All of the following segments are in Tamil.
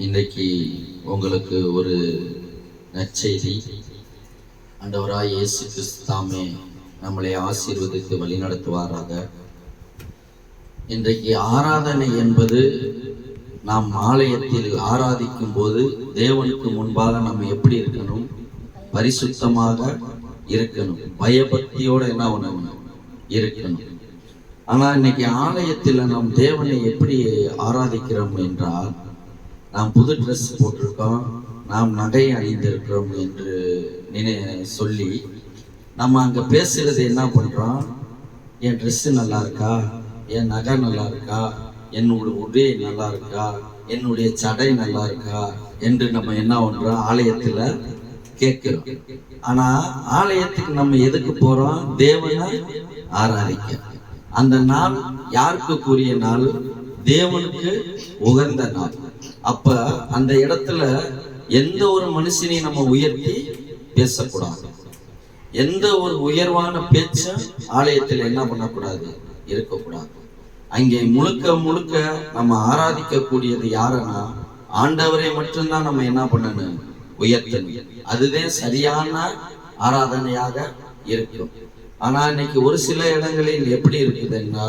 இன்றைக்கு உங்களுக்கு ஒரு நற்செய்தி. ஆண்டவராய் இயேசு கிறிஸ்து தாமே நம்மளை ஆசீர்வதித்து வழிநடத்துவாராக. இன்றைக்கு ஆராதனை என்பது நாம் ஆலயத்தில் ஆராதிக்கும் போது தேவனுக்கு முன்பாக நம்ம எப்படி இருக்கணும்? பரிசுத்தமாக இருக்கணும், பயபக்தியோட என்ன பண்ணணும்? இருக்கணும். ஆனால் இன்னைக்கு ஆலயத்தில் நாம் தேவனை எப்படி ஆராதிக்கிறோம் என்றால், நாம் புது ட்ரெஸ் போட்டிருக்கோம், நாம் நகை அணிந்திருக்கிறோம் என்று சொல்லி நம்ம அங்கே பேசுறது என்ன பண்ணுறோம்? என் ட்ரெஸ்ஸு நல்லா இருக்கா, என் நகை நல்லா இருக்கா, என்னுடைய உடை நல்லா இருக்கா, என்னுடைய சடை நல்லா இருக்கா என்று நம்ம என்ன பண்ணுறோம்? ஆலயத்தில் கேட்கிறோம். ஆனால் ஆலயத்துக்கு நம்ம எதுக்கு போகிறோம்? தேவனை ஆராதிக்க. அந்த நாள் யாருக்கு கூறிய நாள்? தேவனுக்கு உகந்த நாள். அப்ப அந்த இடத்துல எந்த ஒரு மனுஷனையும் நம்ம உயர்த்தி பேசக்கூடாது. எந்த ஒரு உயர்வான பேச்சும் ஆலயத்தில் என்ன பண்ணக்கூடாது? இருக்கக்கூடாது. அங்கே முழுக்க முழுக்க நம்ம ஆராதிக்க கூடியது யாருன்னா ஆண்டவரை மட்டும்தான் நம்ம என்ன பண்ணணும்? உயர்த்தணும். அதுதான் சரியான ஆராதனையாக இருக்கும். ஆனா இன்னைக்கு ஒரு சில இடங்களில் எப்படி இருக்குதுன்னா,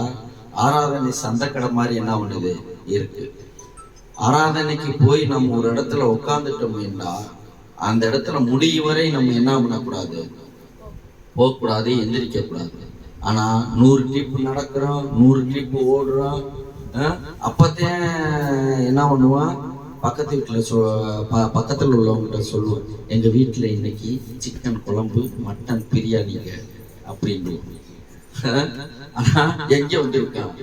ஆராதனை சந்தைக்கடை மாதிரி என்ன பண்ணுது இருக்கு. ஆராதனைக்கு போய் நம்ம ஒரு இடத்துல உட்காந்துட்டோம்னா அந்த இடத்துல முடியும் வரை நம்ம என்ன பண்ணக்கூடாது? போகக்கூடாது, எந்திரிக்க கூடாது. ஆனா 100 ட்ரிப் நடக்கிறோம், 100 ட்ரிப் ஓடுறோம். அப்பத்தான் என்ன பண்ணுவான்? பக்கத்து வீட்டில் பக்கத்தில் உள்ளவங்ககிட்ட சொல்லுவோம், எங்க வீட்டில் இன்னைக்கு சிக்கன் குழம்பு, மட்டன் பிரியாணிங்க அப்படின்னு. ஆனா எங்க வந்திருக்கான்?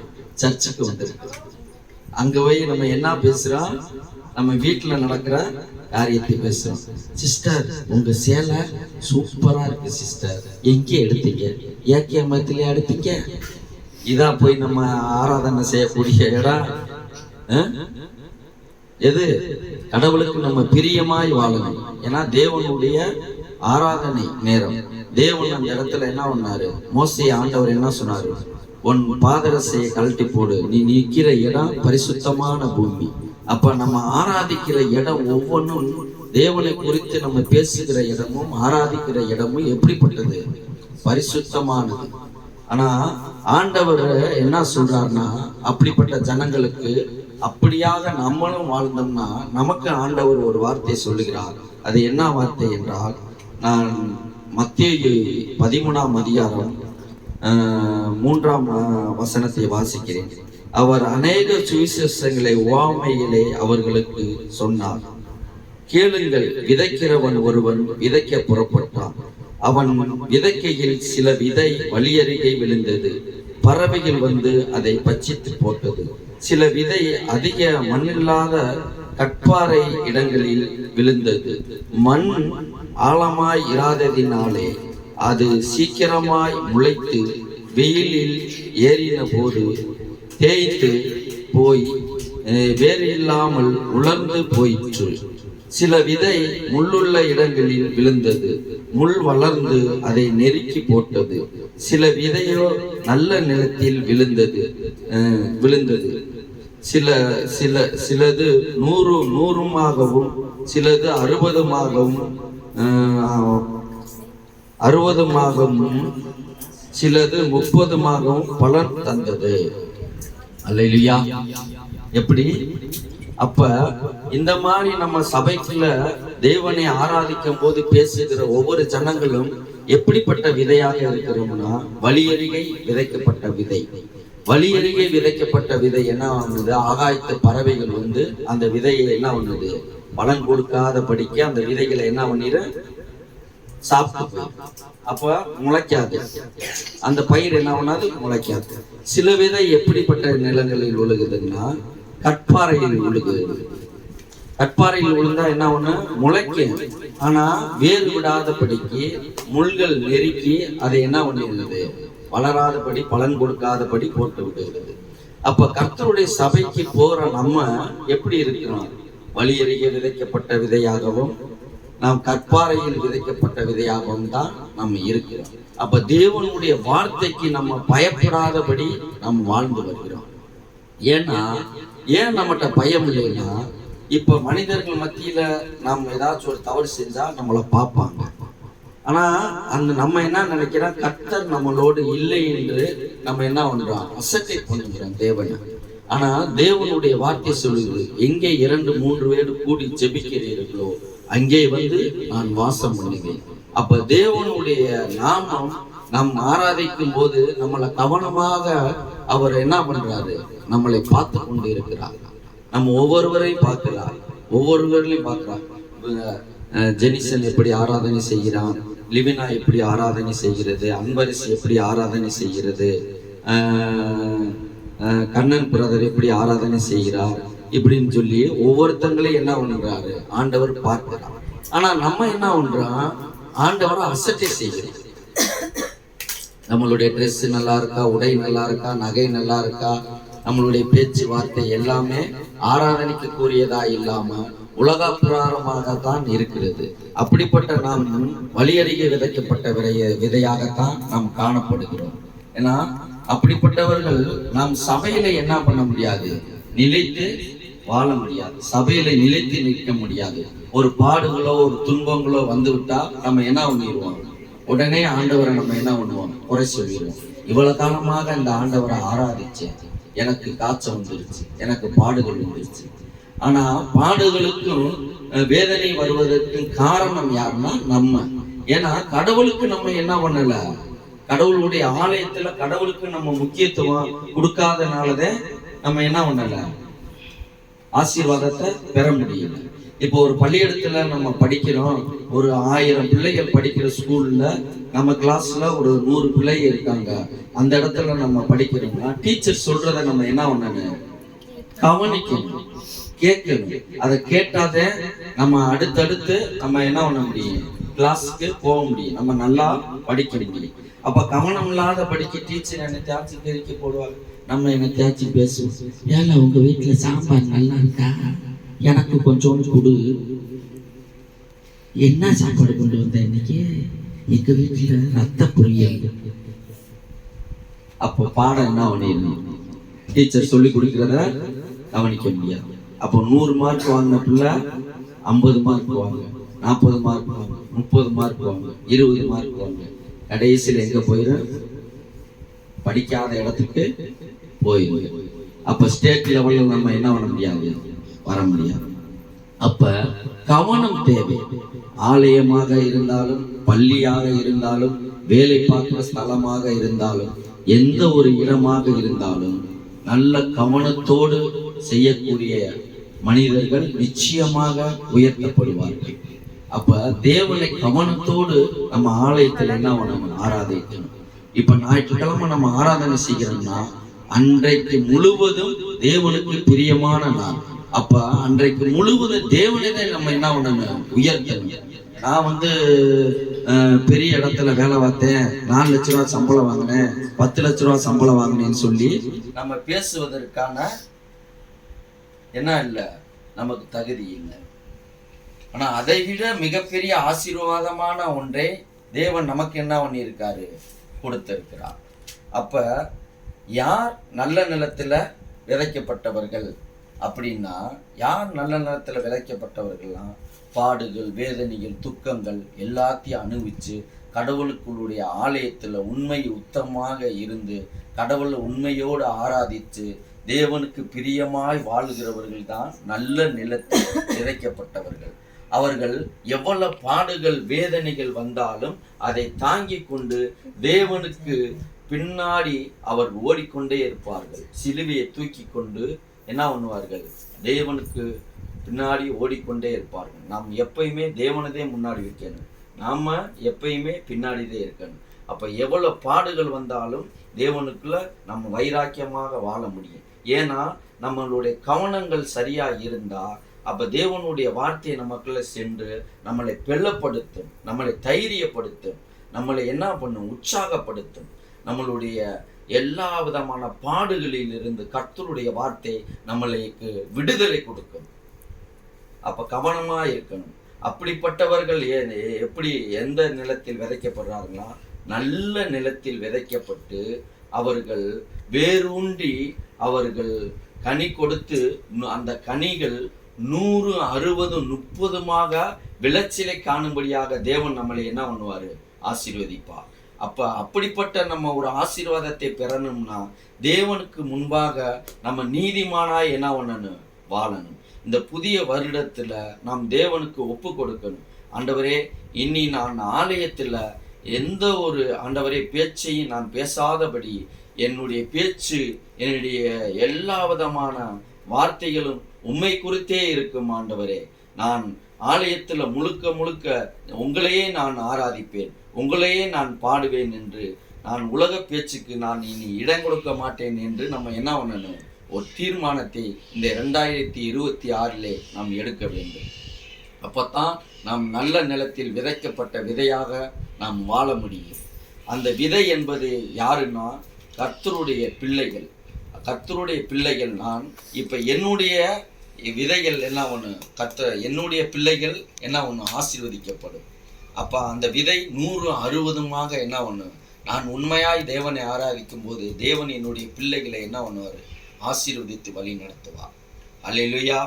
சர்ச்சுக்கு வந்திருக்கான். அங்க போய் நம்ம என்ன பேசுறோம்? நம்ம வீட்டுல நடக்கிற காரியத்தை பேசுறோம். சிஸ்டர், உங்க சேலை சூப்பரா இருக்கு சிஸ்டர், எங்கே எடுத்தீங்க? ஏகே மத்திலே எடுத்தீங்க? இதா போய் நம்ம ஆராதனை செய்யக்கூடிய இடம் எது? கடவுளுக்கு நம்ம பிரியமாய் வாழணும். ஏன்னா தேவனுடைய ஆராதனை நேரம். தேவன் அந்த இடத்துல என்ன பண்ணாரு? மோசே ஆண்டவர் என்ன சொன்னாரு? உன் பாதரசையை கழட்டி போடு, நீ நிற்கிற இடம் பரிசுத்தமான பூமி. அப்ப நம்ம ஆராதிக்கிற இடம் ஒவ்வொன்றும் தேவனை குறித்து நம்ம பேசுகிற இடமும் ஆராதிக்கிற இடமும் எப்படிப்பட்டது? பரிசுத்தமானது. ஆனா ஆண்டவர் என்ன சொல்றாருன்னா, அப்படிப்பட்ட ஜனங்களுக்கு அப்படியாக நம்மளும் வாழ்ந்தோம்னா நமக்கு ஆண்டவர் ஒரு வார்த்தை சொல்லுகிறார். அது என்ன வார்த்தை என்றால், நான் மத்தேயு 13ஆம் அதிகாரம் 3ஆம் வசனத்தை வாசிக்கிறேன். அவர் அநேக சுவிசேஷங்களை உவமையிலே அவர்களுக்கு சொன்னார். கேளுங்கள், விதைக்கிறவன் ஒருவன் விதைக்க புறப்பட்டான். அவன் விதைக்கையில் சில விதை வழியருகே விழுந்தது. பறவைகள் வந்து அதை பட்சித்து போட்டது. சில விதை அதிக மண்ணில்லாத கற்பாறை இடங்களில் விழுந்தது. மண் ஆழமாய் இராததினாலே அது சீக்கிரமாய் முளைத்து வெயிலில் ஏறின போது தேய்த்து போய் வேறு இல்லாமல் உலர்ந்து போயிற்று. சில விதை முள்ளுள்ள இடங்களில் விழுந்தது. முள் வளர்ந்து அதை நெருக்கி போட்டது. சில விதையோ நல்ல நிலத்தில் விழுந்தது. சிலது 100 சிலது 60 சிலது 30 பலன் தந்தது. அல்லேலூயா. எப்படி? அப்ப இந்த மாதிரி நம்ம சபைக்குள்ள தேவனை ஆராதிக்கும் போது பேசுகிற ஒவ்வொரு ஜனங்களும் எப்படிப்பட்ட விதையாக இருக்கிறோம்னா, வழியருகே விதைக்கப்பட்ட விதை. வழியருகே விதைக்கப்பட்ட விதை என்ன ஆகுது? ஆகாயத்து பறவைகள் வந்து அந்த விதையை என்ன பண்ணுது? பலன் கொடுக்காத படிக்க அந்த விதைகளை என்ன பண்ணிடு? சாப்பிட்டு. அப்ப முளைக்காது, அந்த பயிர் என்ன பண்ணாது? முளைக்காது. சில விதை எப்படிப்பட்ட நிலங்களில் விழுகுதுன்னா, கற்பாறையில் விழுகுது. கற்பாறையில் விழுந்தா என்ன ஒண்ணு? முளைக்கும். ஆனா வேறு விடாதபடிக்கு முள்கள் நெருக்கி அதை என்ன பண்ணிடுது? வளராதபடி, பலன் கொடுக்காதபடி போட்டு விடுகிறது. அப்ப கர்த்தருடைய சபைக்கு போற நம்ம எப்படி இருக்கிறோம்? வழியருகே விதைக்கப்பட்ட விதையாகவும் நாம் கற்பாறையில் விதைக்கப்பட்ட விதையாகவும் தான் நம்ம இருக்கிறோம். அப்ப தேவனுடைய வார்த்தைக்கு நம்ம பயப்படாதபடி நாம் வாழ்ந்து வருகிறோம். ஏன்னா ஏன் நம்மகிட்ட பயம் இல்லைன்னா, இப்ப மனிதர்கள் மத்தியில நாம் ஏதாச்சும் ஒரு தவறு செஞ்சா நம்மளை பார்ப்பாங்க. ஆனா அந்த நம்ம என்ன நினைக்கிறோம், கர்த்தர் நம்மளோடு இல்லை என்று நம்ம என்ன பண்றோம், அசட்டை பண்ணுகிறோம் தேவனை. ஆனா தேவனுடைய வார்த்தை சொல்லுது, எங்கே 2-3 பேர் கூடி ஜெபிக்கிறீர்களோ அங்கே வந்து நான் வாசம் பண்ணுவேன். அப்ப தேவனுடைய நாமம் நாம் ஆராதிக்கும் போது நம்மளை கவனமாக அவர் என்ன பண்றாரு, நம்மளை பார்த்து கொண்டு இருக்கிறார். நம்ம ஒவ்வொருவரையும் பார்க்கிறார், ஒவ்வொருவர்களையும் பார்க்கிறார். ஜெனிசன் எப்படி ஆராதனை செய்கிறான், லிவினா எப்படி ஆராதனை செய்கிறது, அன்பரிசி எப்படி ஆராதனை செய்கிறது, கண்ணன் பிரதர் எப்படி ஆராதனை செய்கிறார், இப்படின்னு சொல்லி ஒவ்வொருத்தங்களையும் என்ன பண்றாரு ஆண்டவர் பார்க்கிறார். ஆனா நம்ம என்ன பண்றோம், ஆண்டவரை அசட்டை செய்கிறோம். நம்மளுடைய ட்ரெஸ் நல்லா இருக்கா, உடை நல்லா இருக்கா, நகை நல்லா இருக்கா, நம்மளுடைய பேச்சு வார்த்தை எல்லாமே ஆராதனைக்கு கூறியதா இல்லாம உலக பிரகாரமாகத்தான் இருக்கிறது. அப்படிப்பட்ட நாம் வழியறிய விதைக்கப்பட்ட விதையாகத்தான் நாம் காணப்படுகிறோம். ஏன்னா அப்படிப்பட்டவர்கள் நாம் சபையில என்ன பண்ண முடியாது, நிலைத்து வாழ முடியாது, சபையில நிலைத்து நிற்க முடியாது. ஒரு பாடுகளோ ஒரு துன்பங்களோ வந்து விட்டா நம்ம என்ன பண்ணிடுவோம், உடனே ஆண்டவரை நம்ம என்ன பண்ணுவோம், குறை சொல்லிடுவோம். இவ்வளவு காலமாக இந்த ஆண்டவரை ஆராதிச்சேன், எனக்கு காய்ச்சல் வந்துருச்சு, எனக்கு பாடுகள் வந்துருச்சு. ஆனா பாடுகளுக்கும் வேதனை வருவதற்கும் காரணம் யாருன்னா நம்ம. ஏன்னா கடவுளுக்கு நம்ம என்ன பண்ணல, கடவுளுடைய ஆலயத்துல கடவுளுக்கு நம்ம முக்கியத்துவம் கொடுக்காதனாலதான் நம்ம என்ன பண்ணல, ஆசீர்வாதத்தை பெற முடியல. இப்போ ஒரு பள்ளியிடத்துல நம்ம படிக்கிறோம், ஒரு 1000 பிள்ளைகள் படிக்கிற ஸ்கூல்ல நம்ம கிளாஸ்ல ஒரு 100 பிள்ளைகள் இருக்காங்க. அந்த இடத்துல நம்ம படிக்கிறோம்னா டீச்சர் சொல்றத நம்ம என்ன பண்ணணும், கவனிக்கணும், கேட்கணும். அதை கேட்டாதே நம்ம அடுத்தடுத்து நம்ம என்ன பண்ண முடியும், கிளாஸுக்கு போக முடியும், நம்ம நல்லா படிக்க முடியும். அப்ப கவனம் இல்லாத படிக்க டீச்சர் என்ன தேய்ச்சி தெரிவிக்க போடுவாங்க, நம்ம என்ன தேய்ச்சி பேசுவோம், ஏல உங்க வீட்டுல சாம்பார் நல்லா இருக்கா, எனக்கு கொஞ்சோண்டு கொடு, என்ன சாப்பாடு கொண்டு வந்த இன்னைக்கு, எங்க வீட்டுல ரத்த பொரியல். அப்போ பாடம் என்ன பண்ணிடணும், டீச்சர் சொல்லி கொடுக்கிறத கவனிக்க முடியாது. அப்போ 100 மார்க் வாங்கின பிள்ளை 50 மார்க் வாங்க, 40 மார்க் வாங்க, 30 மார்க் வாங்க, 20 மார்க் வாங்க, கடைசியில் எங்க போயிடும், படிக்காத இடத்துக்கு போயிடும். அப்ப ஸ்டேட் லெவலில் நம்ம என்ன பண்ண முடியாது, வர முடியாது. அப்ப கவனம் தேவை. ஆலயமாக இருந்தாலும், பள்ளியாக இருந்தாலும், வேலை பார்க்கிற ஸ்தலமாக இருந்தாலும், எந்த ஒரு இடமாக இருந்தாலும் நல்ல கவனத்தோடு செய்யக்கூடிய மனிதர்கள் நிச்சயமாக உயர்த்தப்படுவார்கள். அப்ப தேவனை கவனத்தோடு நம்ம ஆலயத்தில் என்ன பண்ணணும், ஆராதிக்கணும். இப்ப ஞாயிற்றுக்கிழமை நம்ம ஆராதனை செய்கிறோம்னா அன்றைக்கு முழுவதும் தேவனுக்கு பிரியமான நாள். அப்ப அன்றைக்கு முழுவதும் தேவனை நம்ம என்ன பண்ணணும், உயர்த்தணும். நான் பெரிய இடத்துல வேலை பார்த்தேன், 4 லட்ச ரூபா சம்பளம் வாங்கினேன், 10 லட்ச ரூபா சம்பளம் வாங்கினேன்னு சொல்லி நம்ம பேசுவதற்கான என்ன இல்லை, நமக்கு தகுதி இல்லை. ஆனா அதை விட மிகப்பெரிய ஆசீர்வாதமான ஒன்றை தேவன் நமக்கு என்ன பண்ணியிருக்காரு, கொடுத்திருக்கிறார். அப்ப யார் நல்ல நிலத்துல விதைக்கப்பட்டவர்கள் அப்படின்னா, யார் நல்ல நிலத்துல விதைக்கப்பட்டவர்கள்னா பாடுகள், வேதனைகள், துக்கங்கள் எல்லாத்தையும் அனுபவிச்சு கடவுளுக்குள்ளுடைய ஆலயத்துல உண்மை உத்தமமாக இருந்து கடவுளை உண்மையோடு ஆராதித்து தேவனுக்கு பிரியமாய் வாழ்கிறவர்கள் தான் நல்ல நிலத்தில் விதைக்கப்பட்டவர்கள். அவர்கள் எவ்வளவு பாடுகள் வேதனைகள் வந்தாலும் அதை தாங்கி கொண்டு தேவனுக்கு பின்னாடி அவர் ஓடிக்கொண்டே இருப்பார்கள். சிலுவையை தூக்கி கொண்டு என்ன பண்ணுவார்கள், தேவனுக்கு பின்னாடி ஓடிக்கொண்டே இருப்பார்கள். நாம் எப்பயுமே தேவனதே முன்னாடி வைக்கணும், நாம எப்பயுமே பின்னாடிதே இருக்கணும். அப்ப எவ்வளவு பாடுகள் வந்தாலும் தேவனுக்குள்ள நம்ம வைராக்கியமாக வாழ முடியும். ஏன்னா நம்மளுடைய கவனங்கள் சரியா இருந்தா அப்ப தேவனுடைய வார்த்தையை நமக்குள்ள சென்று நம்மளை பெள்ளப்படுத்தும், நம்மளை தைரியப்படுத்தும், நம்மளை என்ன பண்ணும், உற்சாகப்படுத்தும். நம்மளுடைய எல்லா விதமான பாடுகளில் இருந்து கர்த்தருடைய வார்த்தை நம்மளுக்கு விடுதலை கொடுக்கும். அப்ப கவனமா இருக்கணும். அப்படிப்பட்டவர்கள் எப்படி எந்த நிலத்தில் விதைக்கப்படுறார்களா, நல்ல நிலத்தில் விதைக்கப்பட்டு அவர்கள் வேரூன்றி அவர்கள் கனி கொடுத்து அந்த கனிகள் 100, 60, 30 விளைச்சலை காணும்படியாக தேவன் நம்மளை என்ன பண்ணுவாரு? ஆசீர்வதிப்பார். அப்ப அப்படிப்பட்ட நம்ம ஒரு ஆசீர்வாதத்தை பெறணும்னா தேவனுக்கு முன்பாக நம்ம நீதிமானாய் என்ன பண்ணணும்? வாழணும். இந்த புதிய வருடத்துல நாம் தேவனுக்கு ஒப்பு கொடுக்கணும். ஆண்டவரே, இனி நான் ஆலயத்துல எந்த ஒரு ஆண்டவரே பேச்சையும் நான் பேசாதபடி, என்னுடைய பேச்சு, என்னுடைய எல்லா விதமான வார்த்தைகளும் உம்மை குறித்தே இருக்கும் ஆண்டவரே. நான் ஆலயத்துல முழுக்க முழுக்க உங்களையே நான் ஆராதிப்பேன், உங்களையே நான் பாடுவேன் என்று, நான் உலக பேச்சுக்கு நான் இனி இடம் கொடுக்க மாட்டேன் என்று நம்ம என்ன பண்ணணும்? ஒரு தீர்மானத்தை இந்த 2026 நாம் எடுக்க வேண்டும். அப்பத்தான் நாம் நல்ல நிலத்தில் விதைக்கப்பட்ட விதையாக நாம் வாழ முடியும். அந்த விதை என்பது யாருன்னா கர்த்தருடைய பிள்ளைகள். கர்த்தருடைய பிள்ளைகள் நான் இப்ப என்னுடைய விதைகள் என்ன ஒன்று என்னுடைய பிள்ளைகள் என்ன ஒன்று ஆசீர்வதிக்கப்படும். அப்ப அந்த விதை 100, 60 என்ன ஒன்று, நான் உண்மையாய் தேவனை ஆராதிக்கும் போது தேவன் என்னுடைய பிள்ளைகளை என்ன பண்ணுவார்? ஆசீர்வதித்து வழி நடத்துவார். அல்லேலூயா.